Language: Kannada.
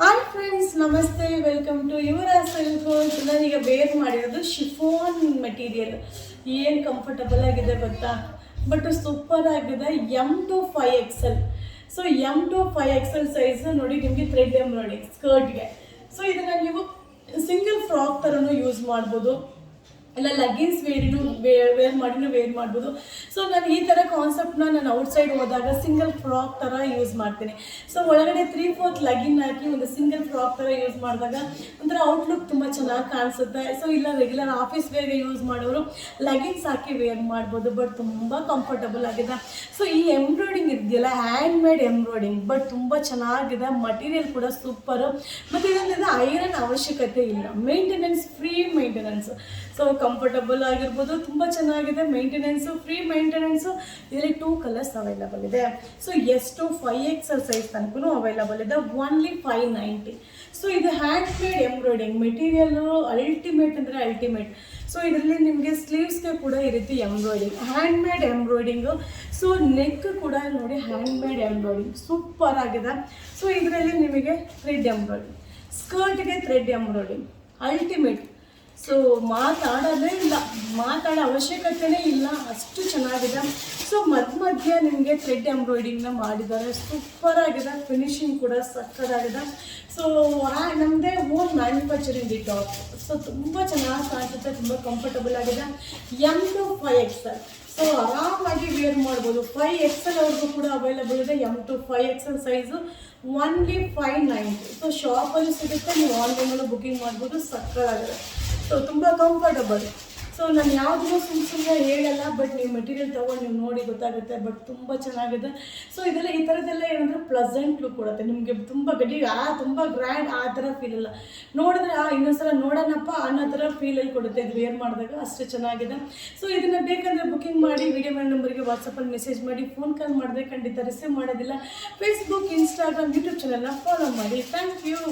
ಹಾಯ್ ಫ್ರೆಂಡ್ಸ್, ನಮಸ್ತೆ. Welcome to your silk. ನಾನೀಗ ವೇರ್ ಮಾಡಿರೋದು ಶಿಫಾನ್ ಮೆಟೀರಿಯಲ್. ಏನು ಕಂಫರ್ಟಬಲ್ ಆಗಿದೆ ಗೊತ್ತಾ, ಬಟ್ ಸೂಪರ್ ಆಗಿದೆ. M to 5XL. So M to 5XL size ನೋಡಿ, ನಿಮಗೆ ಥ್ರೆಡ್ ಎಂಬ್ರಾಯ್ಡಿಂಗ್ ಸ್ಕರ್ಟ್ಗೆ. ಸೊ ಇದನ್ನು ನೀವು ಸಿಂಗಲ್ ಫ್ರಾಕ್ ಥರನೂ ಯೂಸ್ ಮಾಡ್ಬೋದು, ಇಲ್ಲ ಲಗ್ಗಿನ್ಸ್ ವೇರ್ ಮಾಡ್ಬೋದು. ಸೊ ನಾನು ಈ ಥರ ಕಾನ್ಸೆಪ್ಟ್ನ ನಾನು ಔಟ್ಸೈಡ್ ಹೋದಾಗ ಸಿಂಗಲ್ ಫ್ರಾಕ್ ಥರ ಯೂಸ್ ಮಾಡ್ತೀನಿ. ಸೊ ಒಳಗಡೆ 3/4 ಲಗಿನ್ ಹಾಕಿ ಒಂದು ಸಿಂಗಲ್ ಫ್ರಾಕ್ ಥರ ಯೂಸ್ ಮಾಡಿದಾಗ ಒಂಥರ ಔಟ್ಲುಕ್ ತುಂಬ ಚೆನ್ನಾಗಿ ಕಾಣಿಸುತ್ತೆ. ಸೊ ಇಲ್ಲ ರೆಗ್ಯುಲರ್ ಆಫೀಸ್ ವೇರ್ಗೆ ಯೂಸ್ ಮಾಡೋರು ಲಗಿನ್ಸ್ ಹಾಕಿ ವೇರ್ ಮಾಡ್ಬೋದು, ಬಟ್ ತುಂಬ ಕಂಫರ್ಟಬಲ್ ಆಗಿದೆ. ಸೊ ಈ ಎಂಬ್ರಾಯ್ಡಿಂಗ್ ಇದೆಯಲ್ಲ, ಹ್ಯಾಂಡ್ ಮೇಡ್ ಎಂಬ್ರಾಯ್ಡಿಂಗ್, ಬಟ್ ತುಂಬ ಚೆನ್ನಾಗಿದೆ. ಮಟೀರಿಯಲ್ ಕೂಡ ಸೂಪರು. ಮತ್ತು ಇದರಿಂದ ಐರನ್ ಅವಶ್ಯಕತೆ ಇಲ್ಲ, maintenance free maintenance. So comfortable ಆಗಿರ್ಬೋದು, ತುಂಬ ಚೆನ್ನಾಗಿದೆ. Maintenance free maintenance. ಇದರಲ್ಲಿ 2 ಕಲರ್ಸ್ ಅವೈಲಬಲ್ ಇದೆ. So S to 5XL size ತನಕ ಅವೈಲಬಲ್ ಇದೆ. ಓನ್ಲಿ 590. ಸೊ ಇದು hand made embroidering material ultimate ಅಂದರೆ ಅಲ್ಟಿಮೇಟ್. ಸೊ ಇದರಲ್ಲಿ ನಿಮಗೆ ಸ್ಲೀವ್ಸ್ಗೆ ಕೂಡ ಈ ರೀತಿ embroidering, hand made embroidering. So neck ಕೂಡ ನೋಡಿ, ಹ್ಯಾಂಡ್ ಮೇಡ್ ಎಂಬ್ರಾಯ್ಡಿಂಗ್ ಸೂಪರ್ ಆಗಿದೆ. ಸೊ ಇದರಲ್ಲಿ ನಿಮಗೆ ಥ್ರೆಡ್ ಎಂಬ್ರಾಯ್ಡಿಂಗ್, ಸ್ಕರ್ಟ್ಗೆ ಥ್ರೆಡ್ ಎಂಬ್ರಾಯ್ಡಿಂಗ್ ಅಲ್ಟಿಮೇಟ್. ಸೊ ಮಾತಾಡೋದೇ ಇಲ್ಲ, ಮಾತಾಡೋ ಅವಶ್ಯಕತೆನೇ ಇಲ್ಲ, ಅಷ್ಟು ಚೆನ್ನಾಗಿದೆ. ಸೊ ಮಧ್ಯ ನಿಮಗೆ ಥ್ರೆಡ್ ಎಂಬ್ರಾಯ್ಡಿಂಗ್ನ ಮಾಡಿದ್ದಾರೆ, ಸೂಪರ್ ಆಗಿದೆ. ಫಿನಿಶಿಂಗ್ ಕೂಡ ಸಕ್ಕತ್ತಾಗಿದೆ. ಸೊ ನಮ್ಮದೇ ಓನ್ ಮ್ಯಾನುಫ್ಯಾಕ್ಚರಿಂಗ್ ಈ ಟಾಪ್. ಸೊ ತುಂಬ ಚೆನ್ನಾಗಿ ಕಾಣಿಸುತ್ತೆ, ತುಂಬ ಕಂಫರ್ಟಬಲ್ ಆಗಿದೆ. M to 5XL. ಸೊ ಆರಾಮಾಗಿ ವೇರ್ ಮಾಡ್ಬೋದು. 5XL ಅವ್ರಿಗೂ ಕೂಡ ಅವೈಲಬಲ್ ಇದೆ. M to 5XL size only 590. So ಶಾಪಲ್ಲಿ ಸಿಗುತ್ತೆ, ನೀವು ಆನ್ಲೈನಲ್ಲೂ ಬುಕ್ಕಿಂಗ್ ಮಾಡ್ಬೋದು. ಸಕ್ಕತ್ತಾಗಿದೆ. ಸೊ ತುಂಬ ಕಂಫರ್ಟಬಲ್. ಸೊ ನಾನು ಯಾವುದೂ ಸುಮ್ಮನೆ ಹೇಳಲ್ಲ, ಬಟ್ ನೀವು ಮೆಟೀರಿಯಲ್ ತೊಗೊಂಡು ನೀವು ನೋಡಿ ಗೊತ್ತಾಗುತ್ತೆ. ಬಟ್ ತುಂಬ ಚೆನ್ನಾಗಿದೆ. ಸೊ ಇದೆಲ್ಲ ಈ ಥರದ್ದೆಲ್ಲ ಏನಂದರೆ ಪ್ಲಸೆಂಟ್ ಲುಕ್ ಕೊಡುತ್ತೆ ನಿಮಗೆ. ತುಂಬ ತುಂಬ ಗ್ರ್ಯಾಂಡ್ ಆ ಥರ ಫೀಲ್ ಇಲ್ಲ, ನೋಡಿದ್ರೆ ಇನ್ನೊಂದ್ಸಲ ನೋಡೋಣಪ್ಪ ಅನ್ನೋ ಥರ ಫೀಲಲ್ಲಿ ಕೊಡುತ್ತೆ ಇದು ವೇರ್ ಮಾಡಿದಾಗ. ಅಷ್ಟು ಚೆನ್ನಾಗಿದೆ. ಸೊ ಇದನ್ನು ಬೇಕಂದರೆ ಬುಕ್ಕಿಂಗ್ ಮಾಡಿ, ವಿಡಿಯೋ ಮೇಲೆ ನಂಬರ್ಗೆ ವಾಟ್ಸಪ್ಪಲ್ಲಿ ಮೆಸೇಜ್ ಮಾಡಿ. ಫೋನ್ ಕಾಲ್ ಮಾಡಿದ್ರೆ ಖಂಡಿತ ರಿಸೀವ್ ಮಾಡೋದಿಲ್ಲ. ಫೇಸ್ಬುಕ್, ಇನ್ಸ್ಟಾಗ್ರಾಮ್, ಯೂಟ್ಯೂಬ್ ಚಾನಲ್ನ ಫಾಲೋ ಮಾಡಿ. Thank you.